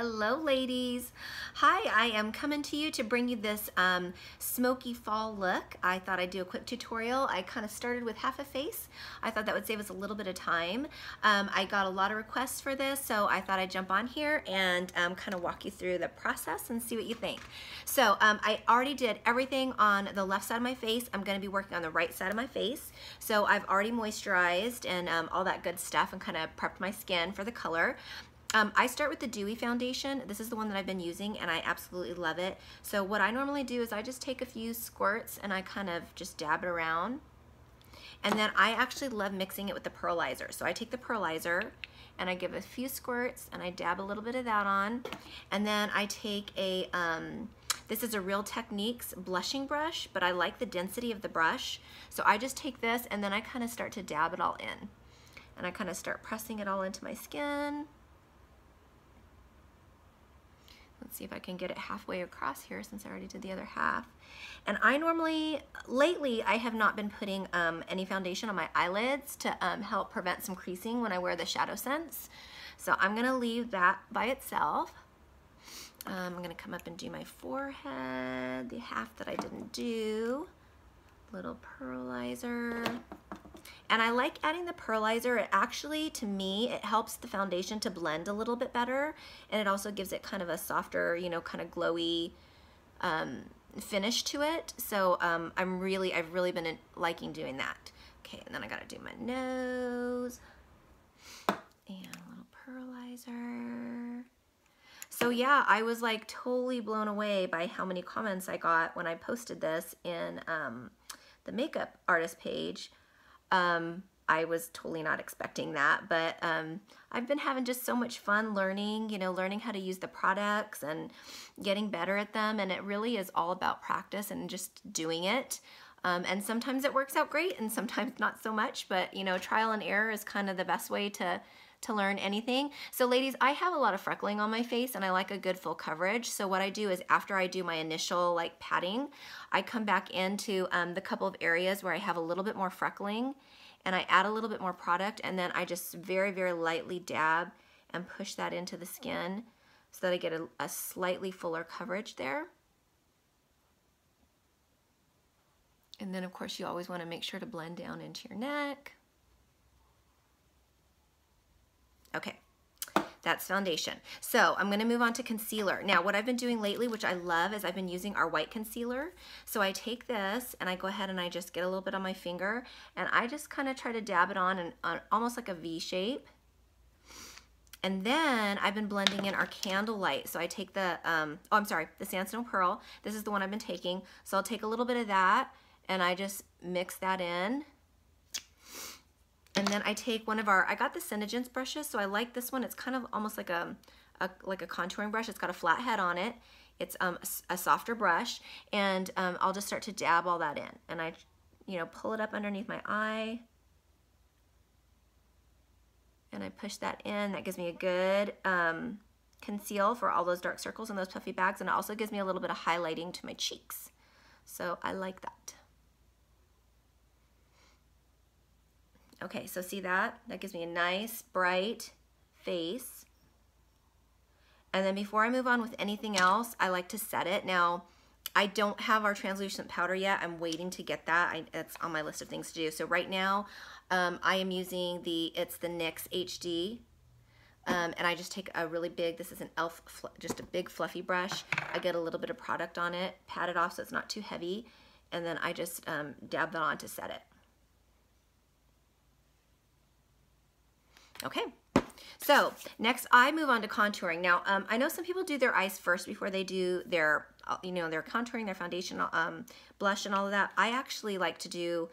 Hello ladies. Hi, I am coming to you to bring you this smoky fall look. I thought I'd do a quick tutorial. I kind of started with half a face. I thought that would save us a little bit of time. I got a lot of requests for this, so I thought I'd jump on here and kind of walk you through the process and see what you think. So I already did everything on the left side of my face. I'm going to be working on the right side of my face. So I've already moisturized and all that good stuff and kind of prepped my skin for the color. I start with the Dewy foundation. This is the one that I've been using and I absolutely love it. So what I normally do is I just take a few squirts and I kind of just dab it around. And then I actually love mixing it with the pearlizer. So I take the pearlizer and I give a few squirts and I dab a little bit of that on. And then I take a, this is a Real Techniques blushing brush, but I like the density of the brush. So I just take this and then I kind of start to dab it all in. And I kind of start pressing it all into my skin. Let's see if I can get it halfway across here since I already did the other half. And I normally, lately, I have not been putting any foundation on my eyelids to help prevent some creasing when I wear the SeneGence. So I'm gonna leave that by itself. I'm gonna come up and do my forehead, the half that I didn't do. Little pearlizer. And I like adding the pearlizer. It actually, to me, it helps the foundation to blend a little bit better. And it also gives it kind of a softer, you know, kind of glowy finish to it. So I've really been liking doing that. Okay, and then I gotta do my nose. And a little pearlizer. So yeah, I was like totally blown away by how many comments I got when I posted this in the makeup artist page. I was totally not expecting that, but I've been having just so much fun learning, you know, learning how to use the products and getting better at them. And it really is all about practice and just doing it. And sometimes it works out great and sometimes not so much, but you know, trial and error is kind of the best way to learn anything. So ladies, I have a lot of freckling on my face and I like a good full coverage. So what I do is after I do my initial like patting, I come back into the couple of areas where I have a little bit more freckling and I add a little bit more product and then I just very, very lightly dab and push that into the skin so that I get a slightly fuller coverage there. And then of course you always want to make sure to blend down into your neck. Okay, that's foundation. So I'm gonna move on to concealer. Now what I've been doing lately, which I love, is I've been using our white concealer. So I take this and I go ahead and I just get a little bit on my finger and I just kind of try to dab it on almost like a V shape. And then I've been blending in our Candlelight. So I take the, the Sandstone Pearl. This is the one I've been taking. So I'll take a little bit of that and I just mix that in. And then I take one of our, I got the SeneGence brushes, so I like this one. It's kind of almost like a contouring brush. It's got a flat head on it. It's a softer brush, and I'll just start to dab all that in. And I, you know, pull it up underneath my eye, and I push that in. That gives me a good conceal for all those dark circles and those puffy bags, and it also gives me a little bit of highlighting to my cheeks. So I like that. Okay, so see that? That gives me a nice, bright face. And then before I move on with anything else, I like to set it. Now, I don't have our translucent powder yet. I'm waiting to get that. It's on my list of things to do. So right now, I am using it's the NYX HD. And I just take a really big, this is an e.l.f., just a big fluffy brush. I get a little bit of product on it, pat it off so it's not too heavy. And then I just dab that on to set it. Okay, so next I move on to contouring. Now, I know some people do their eyes first before they do their, you know, their contouring, their foundation, blush and all of that. I actually like to do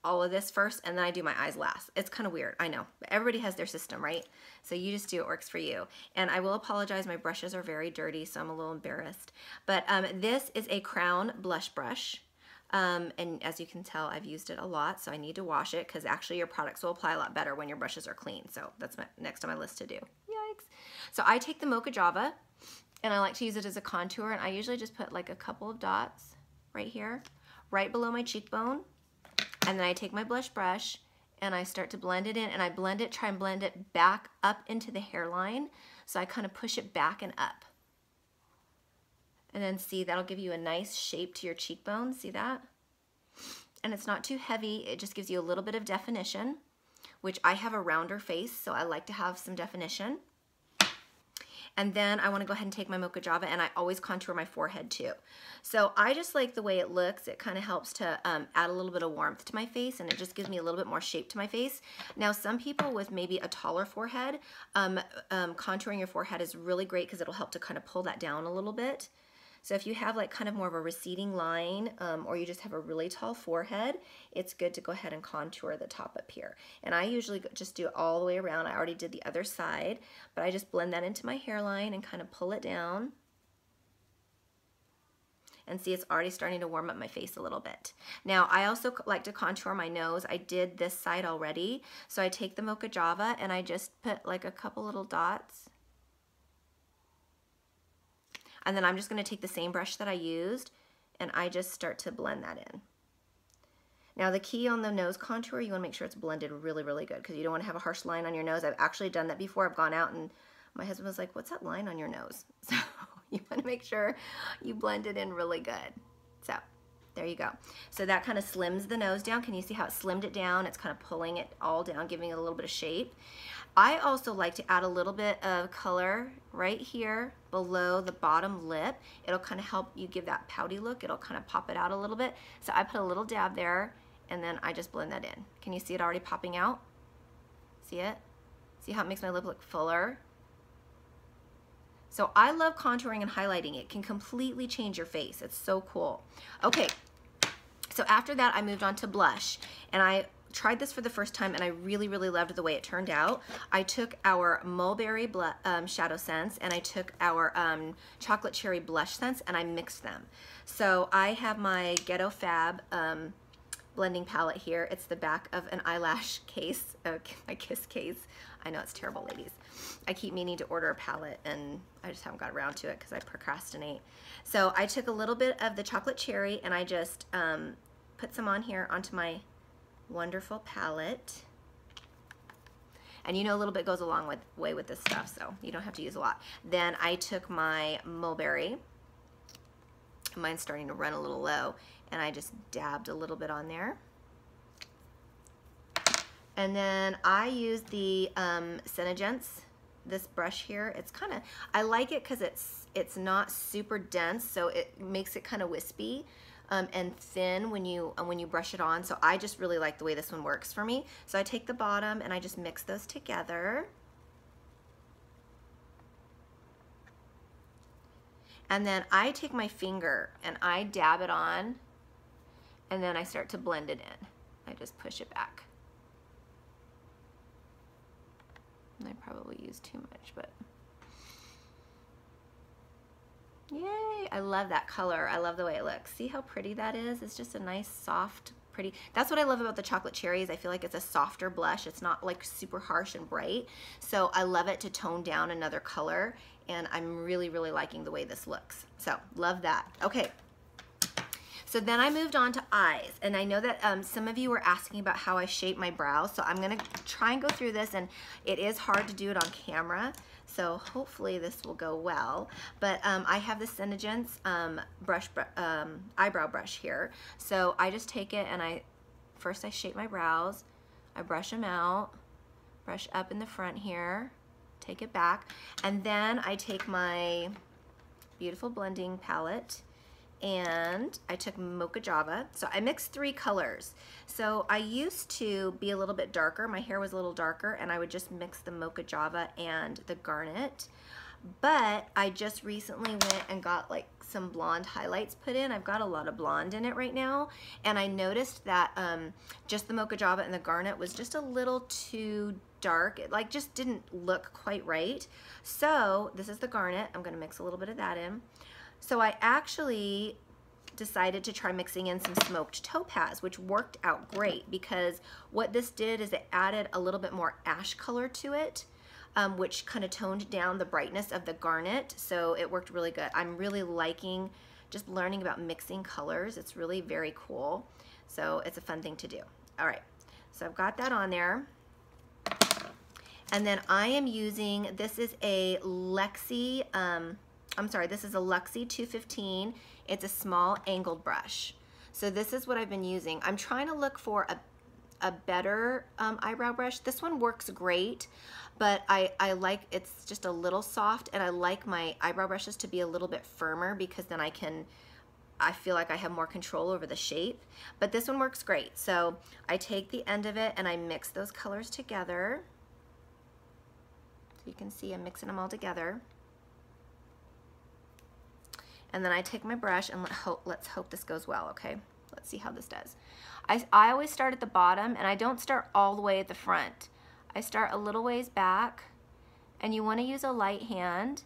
all of this first and then I do my eyes last. It's kind of weird, I know, but everybody has their system, right? So you just do what works for you. And I will apologize, my brushes are very dirty, so I'm a little embarrassed. But this is a Crown blush brush. And as you can tell, I've used it a lot, so I need to wash it because actually your products will apply a lot better when your brushes are clean. So that's next on my list to do. Yikes. So I take the Mocha Java and I like to use it as a contour, and I usually just put like a couple of dots right here, right below my cheekbone. And then I take my blush brush and I start to blend it in, and I blend it, try and blend it back up into the hairline. So I kind of push it back and up. And then see, that'll give you a nice shape to your cheekbones, see that? And it's not too heavy, it just gives you a little bit of definition, which I have a rounder face, so I like to have some definition. And then I want to go ahead and take my Mocha Java, and I always contour my forehead too. So I just like the way it looks. It kind of helps to add a little bit of warmth to my face, and it just gives me a little bit more shape to my face. Now, some people with maybe a taller forehead, contouring your forehead is really great because it'll help to kind of pull that down a little bit. So if you have like kind of more of a receding line, or you just have a really tall forehead, it's good to go ahead and contour the top up here. And I usually just do it all the way around. I already did the other side, but I just blend that into my hairline and kind of pull it down. And see, it's already starting to warm up my face a little bit. Now, I also like to contour my nose. I did this side already. So I take the Mocha Java and I just put like a couple little dots. And then I'm just going to take the same brush that I used, and I just start to blend that in. Now the key on the nose contour, you want to make sure it's blended really, really good, because you don't want to have a harsh line on your nose. I've actually done that before. I've gone out and my husband was like, what's that line on your nose? So you want to make sure you blend it in really good. So there you go. So that kind of slims the nose down. Can you see how it slimmed it down? It's kind of pulling it all down, giving it a little bit of shape. I also like to add a little bit of color right here below the bottom lip. It'll kind of help you give that pouty look. It'll kind of pop it out a little bit. So I put a little dab there, and then I just blend that in. Can you see it already popping out? See it? See how it makes my lip look fuller? So I love contouring and highlighting. It can completely change your face. It's so cool. Okay, so after that I moved on to blush, and I tried this for the first time and I really, really loved the way it turned out. I took our Mulberry Shadow Sense and I took our Chocolate Cherry Blush Sense and I mixed them. So I have my Ghetto Fab blending palette here. It's the back of an eyelash case, my Kiss case. I know it's terrible, ladies. I keep meaning to order a palette and I just haven't got around to it because I procrastinate. So I took a little bit of the Chocolate Cherry and I just put some on here onto my wonderful palette. And you know, a little bit goes a long way with this stuff, so you don't have to use a lot. Then I took my Mulberry, mine's starting to run a little low, and I just dabbed a little bit on there. And then I used the SeneGence, this brush here. It's kind of, I like it because it's not super dense, so it makes it kind of wispy. And thin when you brush it on. So I just really like the way this one works for me. So I take the bottom and I just mix those together. And then I take my finger and I dab it on, and then I start to blend it in. I just push it back. And I probably use too much, but yay, I love that color. I love the way it looks. See how pretty that is? It's just a nice, soft, pretty. That's what I love about the Chocolate Cherries. I feel like it's a softer blush. It's not like super harsh and bright. So I love it to tone down another color, and I'm really, really liking the way this looks. So love that. Okay. So then I moved on to eyes, and I know that some of you were asking about how I shape my brows, so I'm gonna try and go through this, and it is hard to do it on camera, so hopefully this will go well. But I have the SeneGence eyebrow brush here, so I just take it and first I shape my brows, I brush them out, brush up in the front here, take it back, and then I take my beautiful blending palette, and I took Mocha Java. So I mixed 3 colors. So I used to be a little bit darker. My hair was a little darker, and I would just mix the Mocha Java and the garnet. But I just recently went and got like some blonde highlights put in. I've got a lot of blonde in it right now, and I noticed that just the Mocha Java and the garnet was just a little too dark. It like just didn't look quite right. So this is the garnet. I'm gonna mix a little bit of that in. So I actually decided to try mixing in some smoked topaz, which worked out great because what this did is it added a little bit more ash color to it, which kind of toned down the brightness of the garnet. So it worked really good. I'm really liking just learning about mixing colors. It's really very cool. So it's a fun thing to do. All right. So I've got that on there. And then I am using, this is a Lexi, this is a Luxie 215. It's a small angled brush. So this is what I've been using. I'm trying to look for a better eyebrow brush. This one works great, but I like, it's just a little soft, and I like my eyebrow brushes to be a little bit firmer because then I feel like I have more control over the shape. But this one works great. So I take the end of it and I mix those colors together. So you can see I'm mixing them all together. And then I take my brush and let's hope this goes well, okay? Let's see how this does. I always start at the bottom, and I don't start all the way at the front. I start a little ways back, and you want to use a light hand.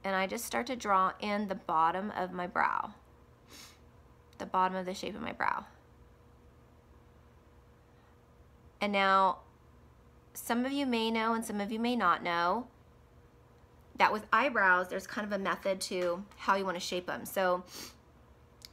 And I just start to draw in the bottom of my brow, the bottom of the shape of my brow. And now, some of you may know and some of you may not know that with eyebrows, there's kind of a method to how you want to shape them. So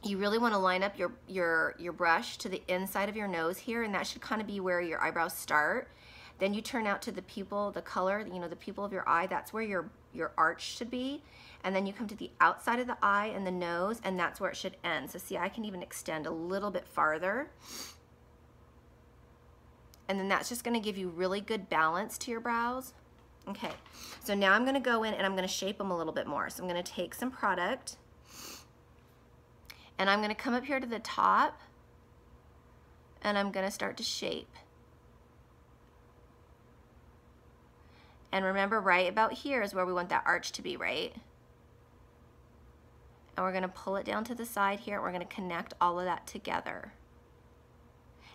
you really want to line up your brush to the inside of your nose here, and that should kind of be where your eyebrows start. Then you turn out to the pupil, the color, you know, the pupil of your eye, that's where your arch should be. And then you come to the outside of the eye and the nose, and that's where it should end. So see, I can even extend a little bit farther. And then that's just gonna give you really good balance to your brows. Okay, so now I'm gonna go in and I'm gonna shape them a little bit more. So I'm gonna take some product, and I'm gonna come up here to the top, and I'm gonna start to shape. And remember, right about here is where we want that arch to be, right? And we're gonna pull it down to the side here, and we're gonna connect all of that together.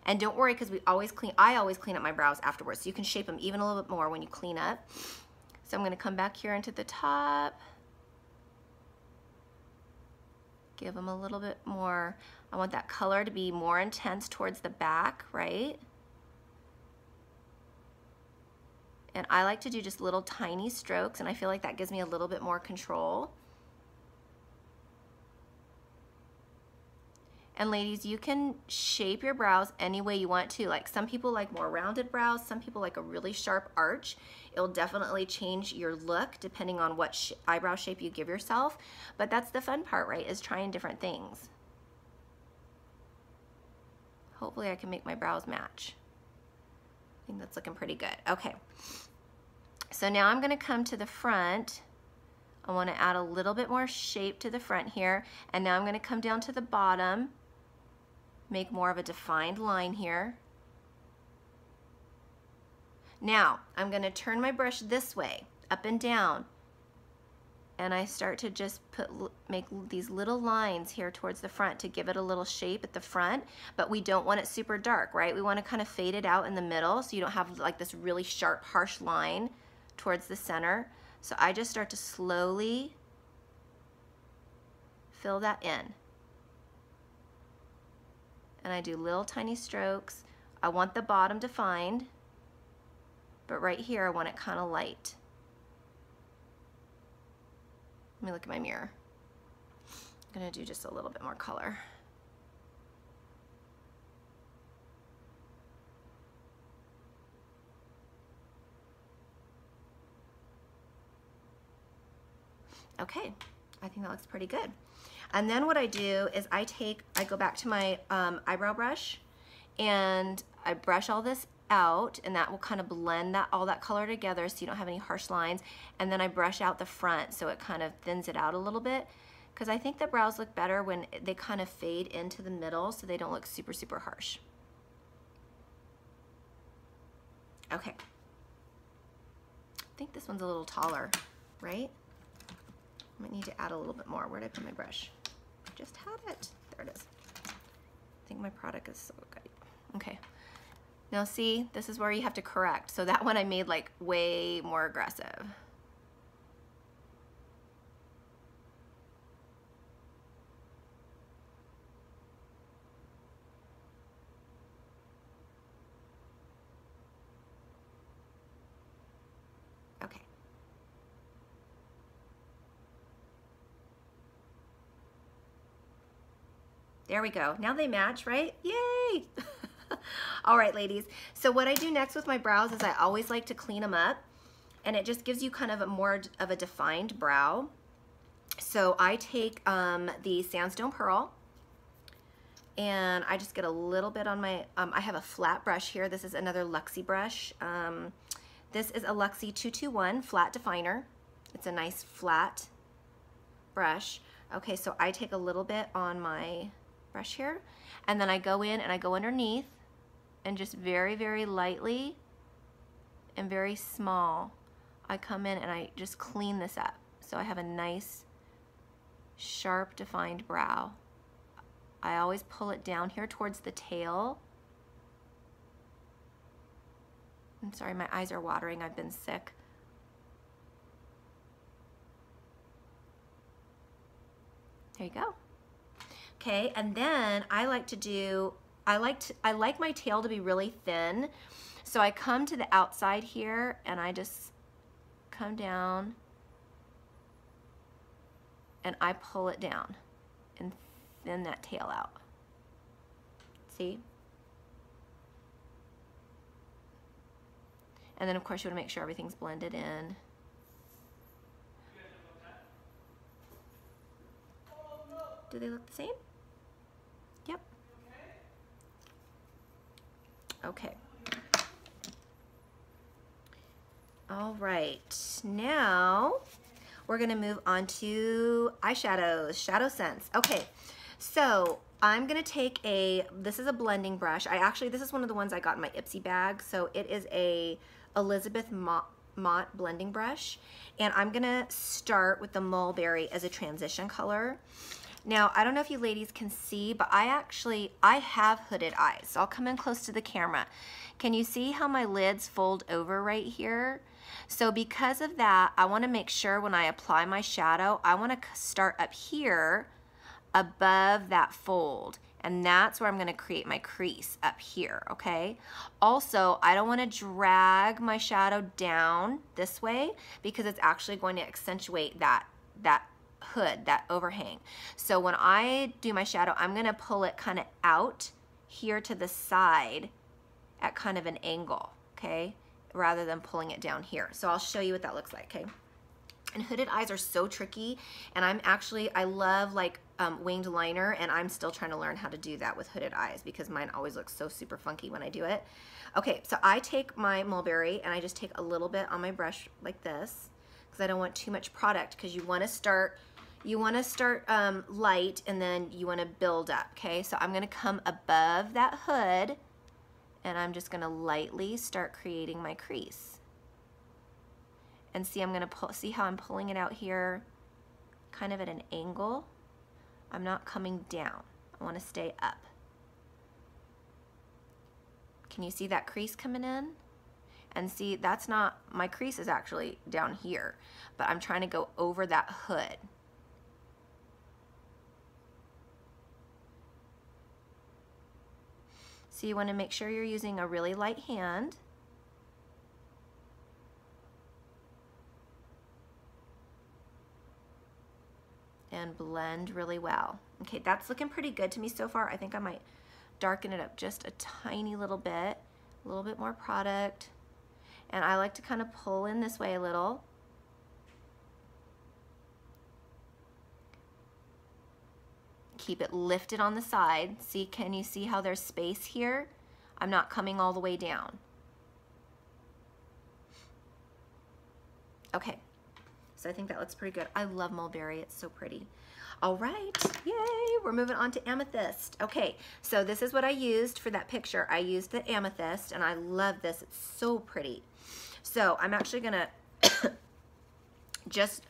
And don't worry, because I always clean up my brows afterwards, so you can shape them even a little bit more when you clean up. So I'm gonna come back here into the top, give them a little bit more. I want that color to be more intense towards the back, right? And I like to do just little tiny strokes, and I feel like that gives me a little bit more control. And ladies, you can shape your brows any way you want to. Like, some people like more rounded brows, some people like a really sharp arch. It'll definitely change your look depending on what eyebrow shape you give yourself. But that's the fun part, right, is trying different things. Hopefully I can make my brows match. I think that's looking pretty good. Okay, so now I'm gonna come to the front. I wanna add a little bit more shape to the front here, and now I'm gonna come down to the bottom, make more of a defined line here. Now, I'm gonna turn my brush this way, up and down, and I start to just make these little lines here towards the front to give it a little shape at the front, but we don't want it super dark, right? We wanna kind of fade it out in the middle so you don't have like this really sharp, harsh line towards the center. So I just start to slowly fill that in. And I do little tiny strokes. I want the bottom defined, but right here I want it kind of light. Let me look at my mirror. I'm gonna do just a little bit more color. Okay, I think that looks pretty good. And then what I do is I go back to my eyebrow brush, and I brush all this out, and that will kind of blend all that color together so you don't have any harsh lines. And then I brush out the front so it kind of thins it out a little bit, because I think the brows look better when they kind of fade into the middle so they don't look super, super harsh. Okay. I think this one's a little taller, right? I might need to add a little bit more. Where did I put my brush? I just had it. There it is. I think my product is so good. Okay. Now see, this is where you have to correct. So that one I made like way more aggressive. Okay. There we go. Now they match, right? Yay! All right, ladies. So what I do next with my brows is I always like to clean them up, and it just gives you kind of a more of a defined brow. So I take the Sandstone Pearl, and I just get a little bit on my, I have a flat brush here. This is another Luxie brush. This is a Luxie 221 flat definer. It's a nice flat brush. Okay, so I take a little bit on my brush here, and then I go in and I go underneath and just very, very lightly and very small, I come in and I just clean this up. So I have a nice, sharp, defined brow. I always pull it down here towards the tail. I'm sorry, my eyes are watering. I've been sick. There you go. Okay, and then I like to do, I like my tail to be really thin. So I come to the outside here and I just come down and I pull it down and thin that tail out. See? And then of course you want to make sure everything's blended in. Do they look the same? Yep. Okay. All right, now we're gonna move on to eyeshadows, SeneGence. Okay, so I'm gonna take this is a blending brush. This is one of the ones I got in my Ipsy bag. So it is a Elizabeth Mott blending brush. And I'm gonna start with the Mulberry as a transition color. Now, I don't know if you ladies can see, but I have hooded eyes. So I'll come in close to the camera. Can you see how my lids fold over right here? So because of that, I want to make sure when I apply my shadow, I want to start up here above that fold. And that's where I'm going to create my crease up here, okay? Also, I don't want to drag my shadow down this way because it's actually going to accentuate that hood, that overhang. So when I do my shadow, I'm going to pull it kind of out here to the side at kind of an angle, okay? Rather than pulling it down here. So I'll show you what that looks like, okay? And hooded eyes are so tricky, and I love like winged liner, and I'm still trying to learn how to do that with hooded eyes because mine always looks so super funky when I do it. Okay, so I take my Mulberry and I just take a little bit on my brush like this because I don't want too much product, because you want to start light and then you want to build up, okay? So I'm going to come above that hood and I'm just going to lightly start creating my crease. And see, I'm going to see how I'm pulling it out here kind of at an angle. I'm not coming down. I want to stay up. Can you see that crease coming in? And see, that's not, my crease is actually down here, but I'm trying to go over that hood. So you want to make sure you're using a really light hand. And blend really well. Okay, that's looking pretty good to me so far. I think I might darken it up just a tiny little bit, a little bit more product. And I like to kind of pull in this way a little. Keep it lifted on the side. See, can you see how there's space here? I'm not coming all the way down. Okay. So I think that looks pretty good. I love Mulberry, it's so pretty. All right, yay, we're moving on to Amethyst. Okay, so this is what I used for that picture. I used the Amethyst, and I love this, it's so pretty. So I'm actually gonna just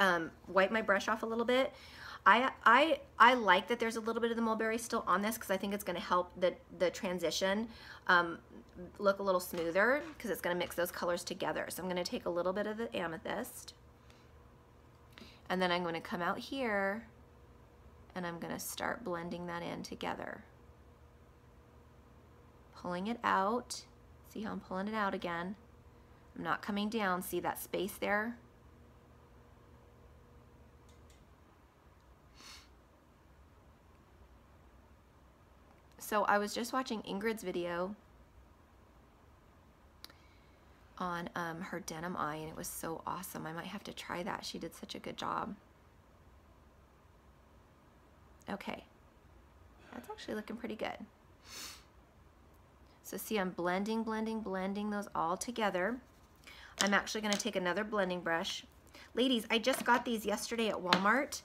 wipe my brush off a little bit. I like that there's a little bit of the Mulberry still on this because I think it's gonna help the transition look a little smoother because it's gonna mix those colors together. So I'm gonna take a little bit of the Amethyst, and then I'm going to come out here and I'm going to start blending that in together. Pulling it out. See how I'm pulling it out again? I'm not coming down. See that space there? So I was just watching Ingrid's video, on her denim eye, and it was so awesome. I might have to try that. She did such a good job. Okay, that's actually looking pretty good. So see, I'm blending those all together. I'm actually gonna take another blending brush. Ladies, I just got these yesterday at Walmart.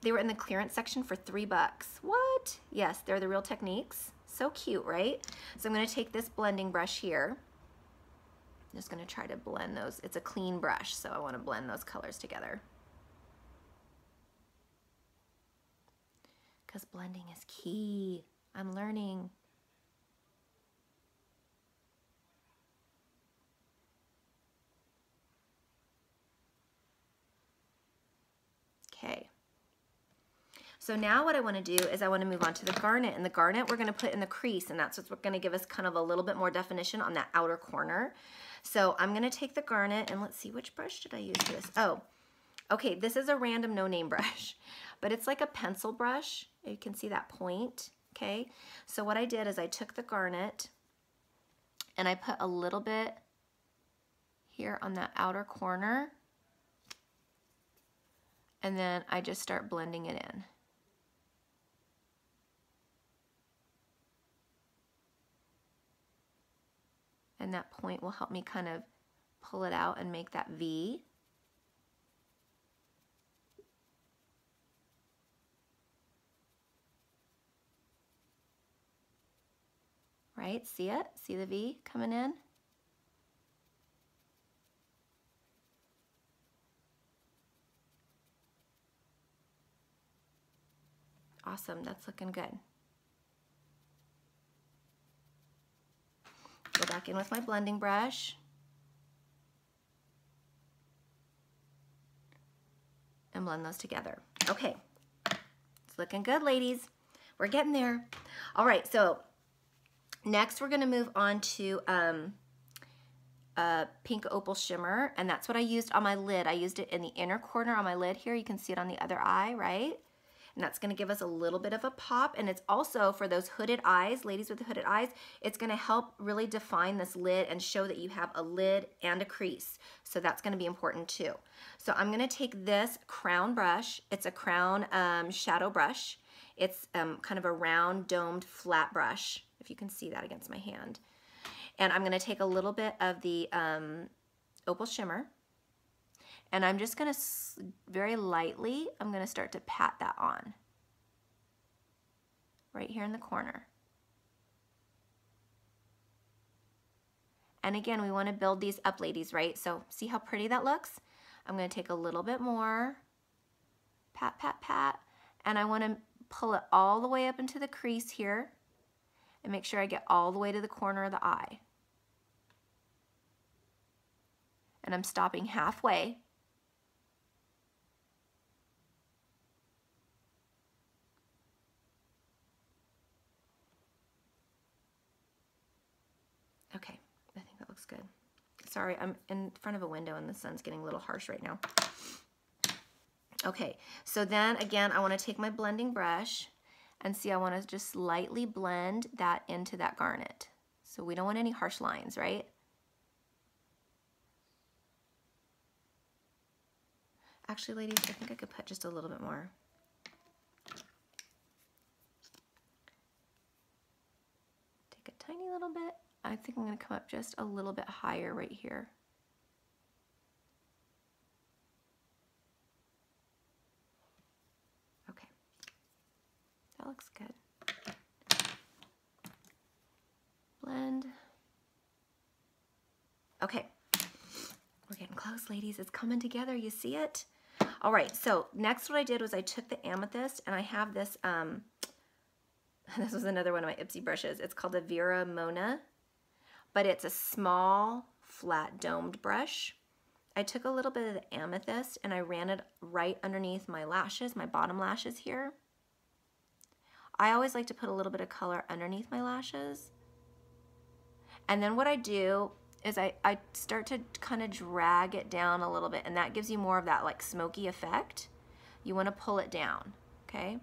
They were in the clearance section for $3. What? Yes, they're the Real Techniques. So cute, right? So I'm gonna take this blending brush here. I'm just gonna try to blend those. It's a clean brush, so I wanna blend those colors together. Because blending is key. I'm learning. Okay. So now what I want to do is I want to move on to the garnet, and the garnet we're going to put in the crease, and that's what's going to give us kind of a little bit more definition on that outer corner. So I'm going to take the garnet, and let's see, which brush did I use for this? Oh, okay, this is a random no-name brush, but it's like a pencil brush. You can see that point, okay? So what I did is I took the garnet, and I put a little bit here on that outer corner, and then I just start blending it in. And that point will help me kind of pull it out and make that V. Right, see it? See the V coming in? Awesome, that's looking good. Go back in with my blending brush. And blend those together. Okay, it's looking good, ladies. We're getting there. All right, so next we're gonna move on to pink opal shimmer, and that's what I used on my lid. I used it in the inner corner on my lid here. You can see it on the other eye, right? And that's gonna give us a little bit of a pop, and it's also for those hooded eyes, ladies with the hooded eyes, it's gonna help really define this lid and show that you have a lid and a crease. So that's gonna be important too. So I'm gonna take this crown brush. It's a crown shadow brush. It's kind of a round, domed, flat brush, if you can see that against my hand. And I'm gonna take a little bit of the opal shimmer, and I'm just gonna, very lightly, I'm gonna start to pat that on. Right here in the corner. And again, we wanna build these up, ladies, right? So see how pretty that looks? I'm gonna take a little bit more, pat, pat, pat, and I wanna pull it all the way up into the crease here and make sure I get all the way to the corner of the eye. And I'm stopping halfway. Okay, I think that looks good. Sorry, I'm in front of a window and the sun's getting a little harsh right now. Okay, so then again, I want to take my blending brush and see, I want to just lightly blend that into that garnet. So we don't want any harsh lines, right? Actually, ladies, I think I could put just a little bit more. Take a tiny little bit. I think I'm going to come up just a little bit higher right here. Okay, that looks good. Blend. Okay, we're getting close, ladies. It's coming together. You see it? All right, so next what I did was I took the amethyst, and I have this, this was another one of my Ipsy brushes. It's called a Vera Mona, but it's a small, flat, domed brush. I took a little bit of the amethyst and I ran it right underneath my lashes, my bottom lashes here. I always like to put a little bit of color underneath my lashes. And then what I do is I start to kind of drag it down a little bit, and that gives you more of that like smoky effect. You want to pull it down, okay?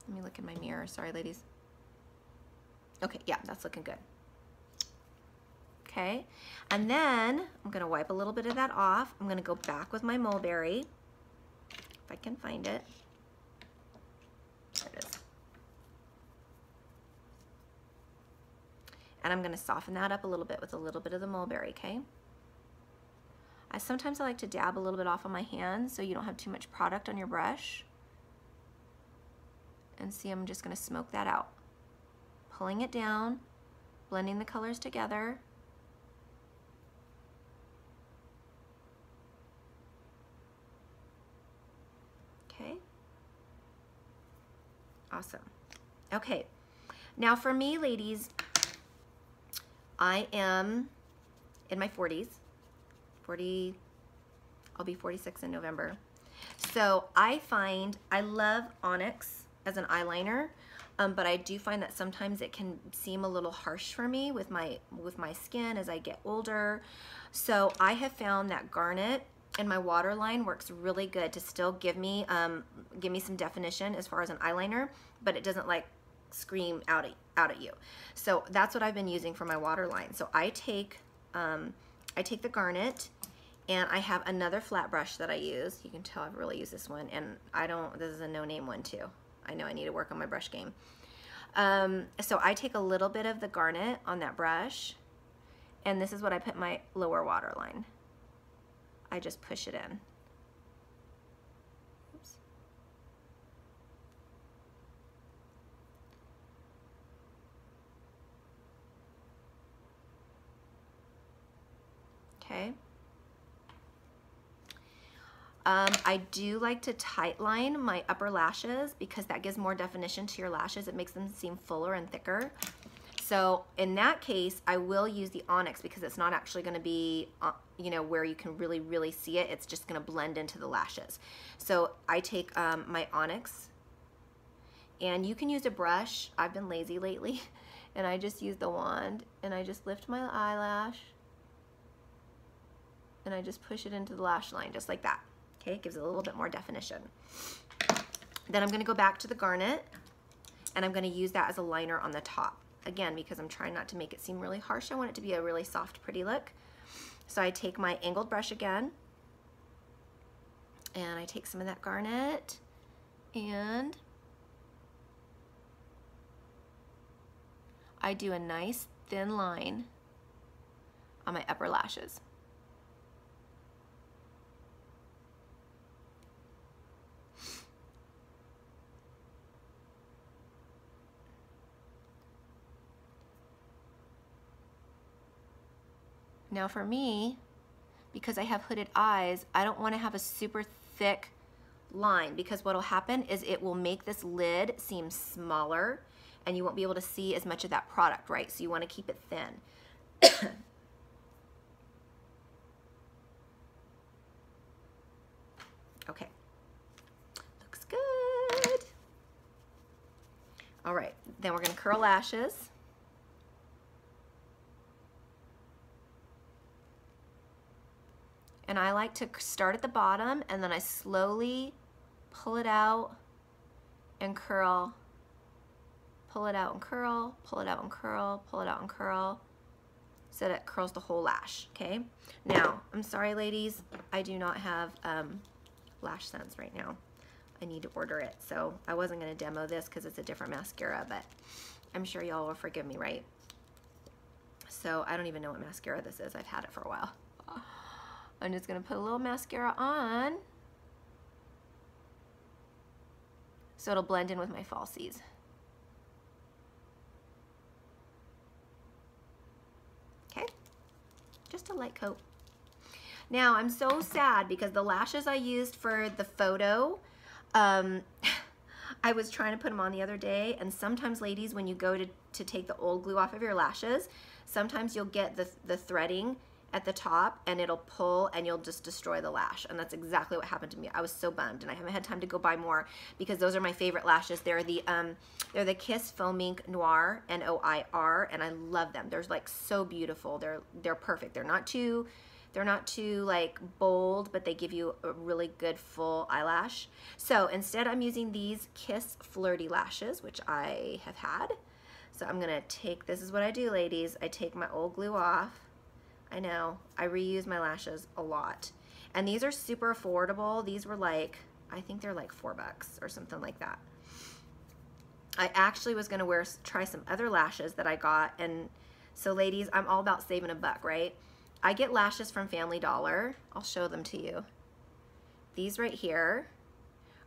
Let me look in my mirror. Sorry, ladies. Okay, yeah, that's looking good. Okay, and then I'm gonna wipe a little bit of that off. I'm gonna go back with my mulberry, if I can find it. There it is. And I'm gonna soften that up a little bit with a little bit of the mulberry, okay? Sometimes I like to dab a little bit off on my hands so you don't have too much product on your brush. And see, I'm just gonna smoke that out. Pulling it down, blending the colors together. Okay. Awesome. Okay. Now for me, ladies, I am in my 40s. I'll be 46 in November. So I find I love onyx as an eyeliner, but I do find that sometimes it can seem a little harsh for me with my skin as I get older. So I have found that garnet in my waterline works really good to still give me some definition as far as an eyeliner, but it doesn't like scream out at you. So that's what I've been using for my waterline. So I take the garnet, and I have another flat brush that I use. You can tell I've really used this one, and this is a no-name one too. I know I need to work on my brush game. So I take a little bit of the garnet on that brush, and this is what I put my lower waterline. I just push it in. Oops. Okay. I do like to tight line my upper lashes because that gives more definition to your lashes. It makes them seem fuller and thicker. So in that case, I will use the onyx because it's not actually going to be, you know, where you can really, really see it. It's just going to blend into the lashes. So I take my onyx, and you can use a brush. I've been lazy lately, and I just use the wand, and I just lift my eyelash, and I just push it into the lash line just like that. Okay, it gives it a little bit more definition. Then I'm going to go back to the garnet, and I'm going to use that as a liner on the top. Again, because I'm trying not to make it seem really harsh. I want it to be a really soft, pretty look. So I take my angled brush again, and I take some of that garnet, and I do a nice thin line on my upper lashes. Now for me, because I have hooded eyes, I don't want to have a super thick line, because what will happen is it will make this lid seem smaller and you won't be able to see as much of that product, right? So you want to keep it thin. Okay, looks good. All right, then we're going to curl lashes. And I like to start at the bottom, and then I slowly pull it out and curl, pull it out and curl, pull it out and curl, pull it out and curl, so that it curls the whole lash, okay? Now, I'm sorry ladies, I do not have LipSense right now. I need to order it, so I wasn't gonna demo this because it's a different mascara, but I'm sure y'all will forgive me, right? So I don't even know what mascara this is. I've had it for a while. I'm just going to put a little mascara on so it'll blend in with my falsies. Okay, just a light coat. Now I'm so sad because the lashes I used for the photo, I was trying to put them on the other day, and sometimes ladies, when you go to take the old glue off of your lashes, sometimes you'll get the threading at the top and it'll pull and you'll just destroy the lash, and that's exactly what happened to me. I was so bummed, and I haven't had time to go buy more because those are my favorite lashes. They're the Kiss Foam Ink Noir, N-O-I-R, and I love them. They're like so beautiful. They're perfect. They're not too like bold, but they give you a really good full eyelash. So instead I'm using these Kiss Flirty lashes, which I have had. So I'm gonna take, this is what I do, ladies. I take my old glue off. I know, I reuse my lashes a lot. And these are super affordable. These were like, I think they're like $4 or something like that. I actually was gonna try some other lashes that I got, and so ladies, I'm all about saving a buck, right? I get lashes from Family Dollar. I'll show them to you. These right here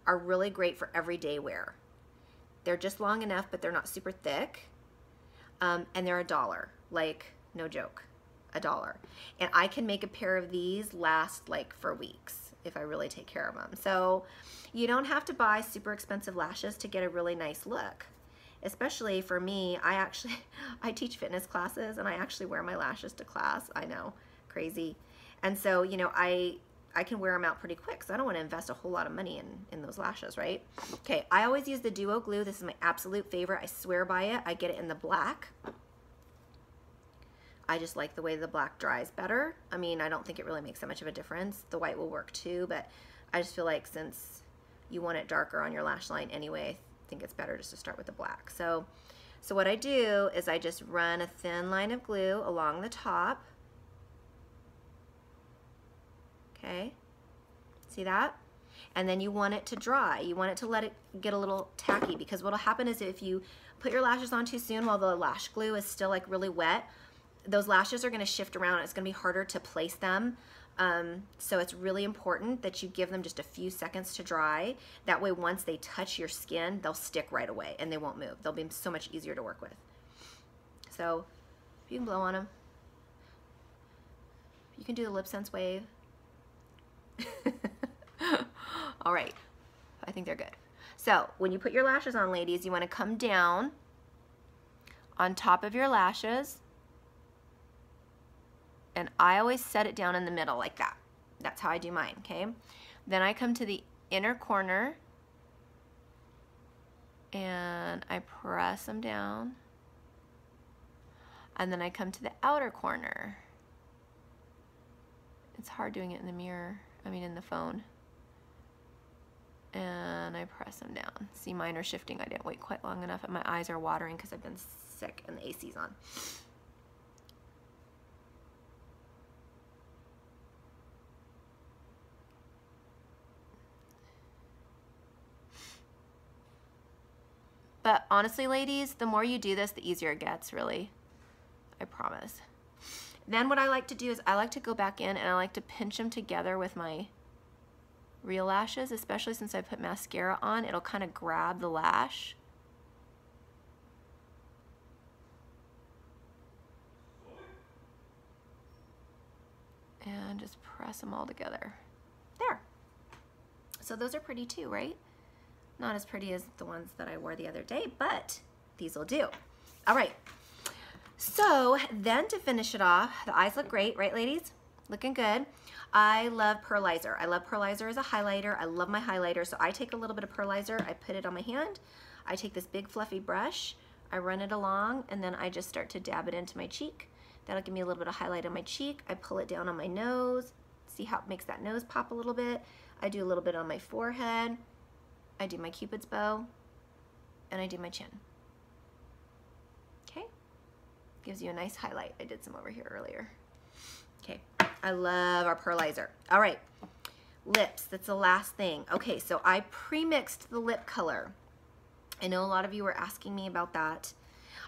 are really great for everyday wear. They're just long enough, but they're not super thick. And they're $1, like no joke, $1. And I can make a pair of these last like for weeks if I really take care of them. So you don't have to buy super expensive lashes to get a really nice look. Especially for me, I teach fitness classes and I actually wear my lashes to class. I know, crazy. And so, you know, I can wear them out pretty quick, so I don't want to invest a whole lot of money in those lashes, right? Okay, I always use the Duo glue. This is my absolute favorite. I swear by it. I get it in the black. I just like the way the black dries better. I mean, I don't think it really makes that much of a difference. The white will work too, but I just feel like since you want it darker on your lash line anyway, I think it's better just to start with the black. So what I do is I just run a thin line of glue along the top. Okay, see that? And then you want it to dry. You want it to let it get a little tacky, because what'll happen is if you put your lashes on too soon while the lash glue is still like really wet, those lashes are gonna shift around. It's gonna be harder to place them. So it's really important that you give them just a few seconds to dry. That way, once they touch your skin, they'll stick right away and they won't move. They'll be so much easier to work with. So you can blow on them. You can do the LipSense wave. All right, I think they're good. So when you put your lashes on, ladies, you want to come down on top of your lashes. And I always set it down in the middle like that. That's how I do mine, okay? Then I come to the inner corner and I press them down. And then I come to the outer corner. It's hard doing it in the mirror, in the phone. And I press them down. See, mine are shifting. I didn't wait quite long enough and my eyes are watering because I've been sick and the AC's on. But honestly, ladies, the more you do this, the easier it gets, really. I promise. Then what I like to do is I like to go back in and I like to pinch them together with my real lashes, especially since I put mascara on. It'll kind of grab the lash. And just press them all together. There. So those are pretty too, right? Not as pretty as the ones that I wore the other day, but these will do. All right, so then to finish it off, the eyes look great, right, ladies? Looking good. I love pearlizer. I love pearlizer as a highlighter. I love my highlighter, so I take a little bit of pearlizer, I put it on my hand, I take this big fluffy brush, I run it along, and then I just start to dab it into my cheek. That'll give me a little bit of highlight on my cheek. I pull it down on my nose. See how it makes that nose pop a little bit? I do a little bit on my forehead. I do my Cupid's bow, and I do my chin. Okay, gives you a nice highlight. I did some over here earlier. Okay, I love our pearlizer. All right, lips, that's the last thing. Okay, so I pre-mixed the lip color. I know a lot of you were asking me about that.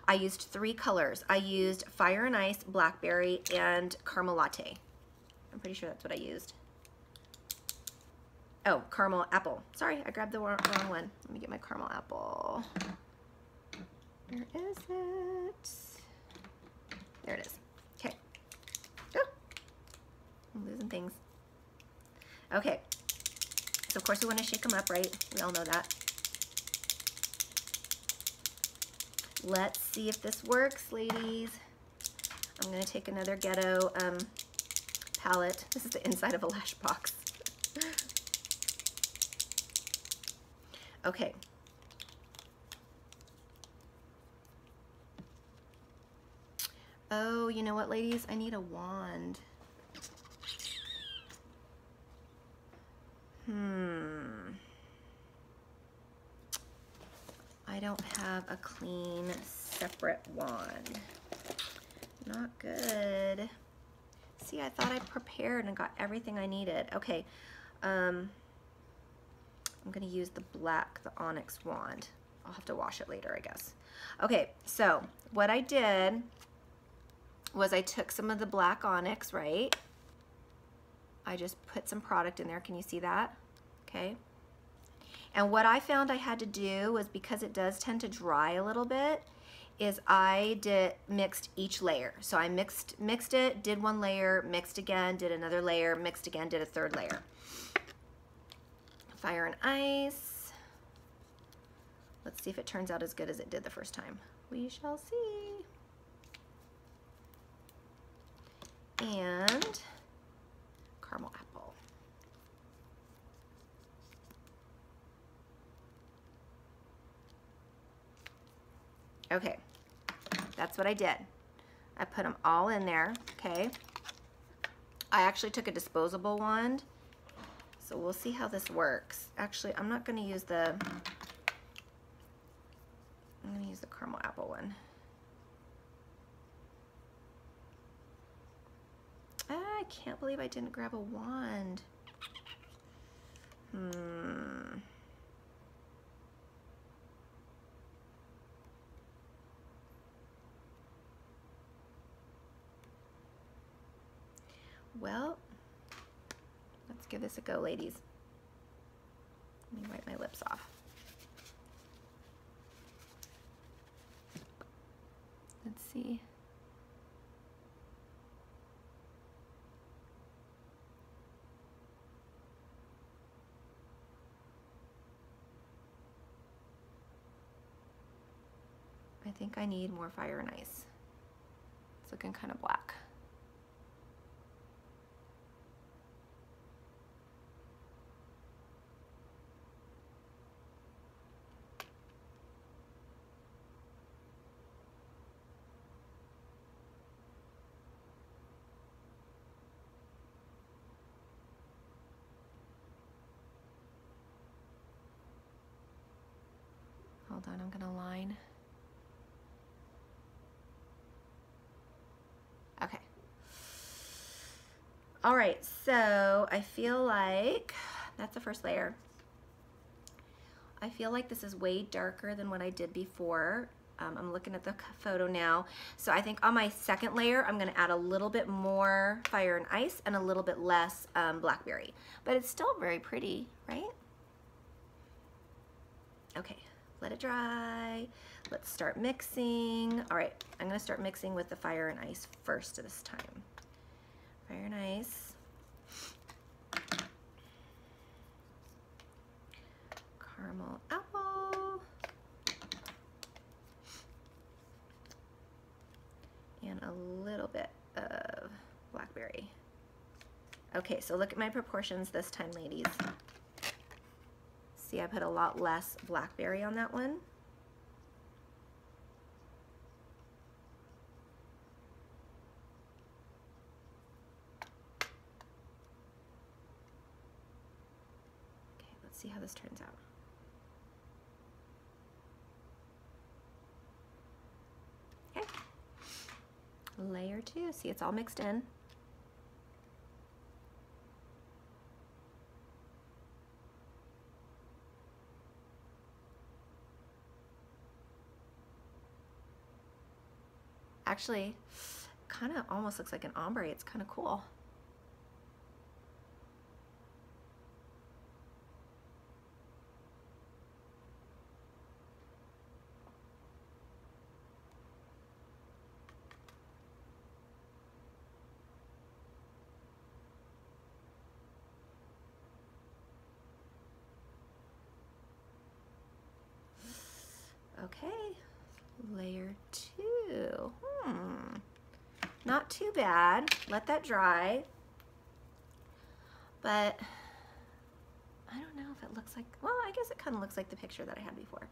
I used 3 colors. I used Fire and Ice, Blackberry, and Caramel Latte. I'm pretty sure that's what I used. Oh, caramel apple. Sorry, I grabbed the wrong one. Let me get my caramel apple. Where is it? There it is. Okay. Oh, I'm losing things. Okay. So of course we want to shake them up, right? We all know that. Let's see if this works, ladies. I'm going to take another Ghetto palette. This is the inside of a lash box. Okay. Oh, you know what, ladies? I need a wand. I don't have a clean separate wand. Not good. See, I thought I prepared and got everything I needed. Okay, I'm gonna use the black, the onyx wand. I'll have to wash it later, I guess. Okay, so what I did was I took some of the black onyx, right? I just put some product in there. Can you see that? Okay. And what I found I had to do was, because it does tend to dry a little bit, is I mixed each layer. So I mixed it, did one layer, mixed again, did another layer, mixed again, did a third layer. Fire and ice. Let's see if it turns out as good as it did the first time. We shall see. And caramel apple. Okay, that's what I did. I put them all in there, okay? I actually took a disposable wand, so we'll see how this works. Actually, I'm not gonna use the, I'm gonna use the caramel apple one. I can't believe I didn't grab a wand. Well, let's give this a go, ladies. Let me wipe my lips off. Let's see. I think I need more fire and ice. It's looking kind of black. Hold on, I'm gonna line. Okay. All right, so I feel like that's the first layer. I feel like this is way darker than what I did before. I'm looking at the photo now. So I think on my second layer, I'm gonna add a little bit more fire and ice and a little bit less blackberry, but it's still very pretty, right? Okay, let it dry. Let's start mixing. All right, I'm gonna start mixing with the fire and ice first this time. Fire and ice. Caramel apple. And a little bit of blackberry. Okay, so look at my proportions this time, ladies. See, I put a lot less blackberry on that one. Okay, let's see how this turns out. Okay, layer 2. See, it's all mixed in. Actually, kind of almost looks like an ombre. It's kind of cool. Okay, layer 2. Not too bad. Let that dry. But I don't know if it looks like, well, I guess it kind of looks like the picture that I had before.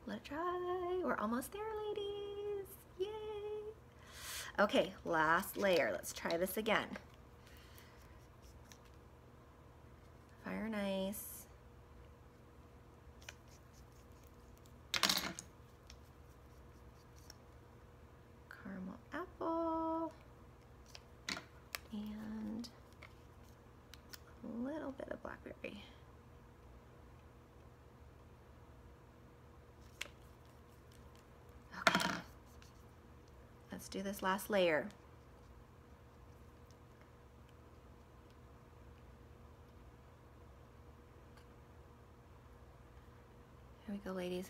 Let it dry. We're almost there, ladies. Yay. Okay, last layer. Let's try this again. Fire and ice. blackberry. Okay, let's do this last layer. Here we go, ladies.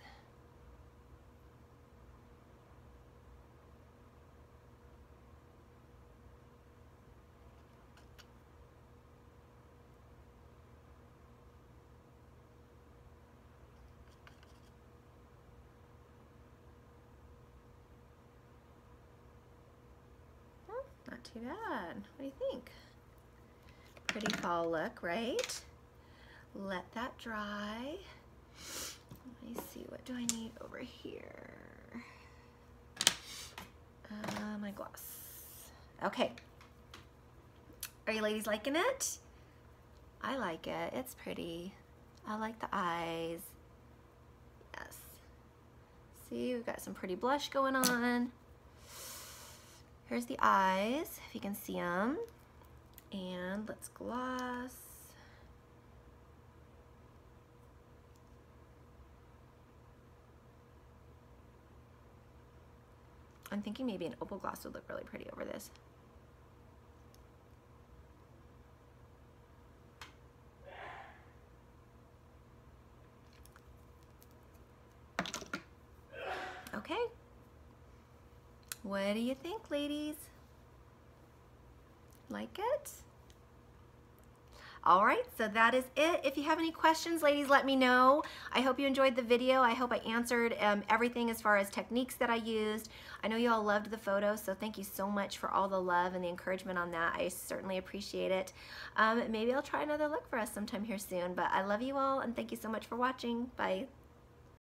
Not too bad. What do you think? Pretty fall look, right? Let that dry. Let me see, what do I need over here? My gloss. Okay. Are you ladies liking it? I like it. It's pretty. I like the eyes. Yes. See, we've got some pretty blush going on. Here's the eyes, if you can see them. And let's gloss. I'm thinking maybe an opal gloss would look really pretty over this. Okay. What do you think, ladies? Like it? All right, so that is it. If you have any questions, ladies, let me know. I hope you enjoyed the video. I hope I answered everything as far as techniques that I used. I know you all loved the photos, so thank you so much for all the love and the encouragement on that. I certainly appreciate it. Maybe I'll try another look for us sometime here soon, but I love you all, and thank you so much for watching. Bye.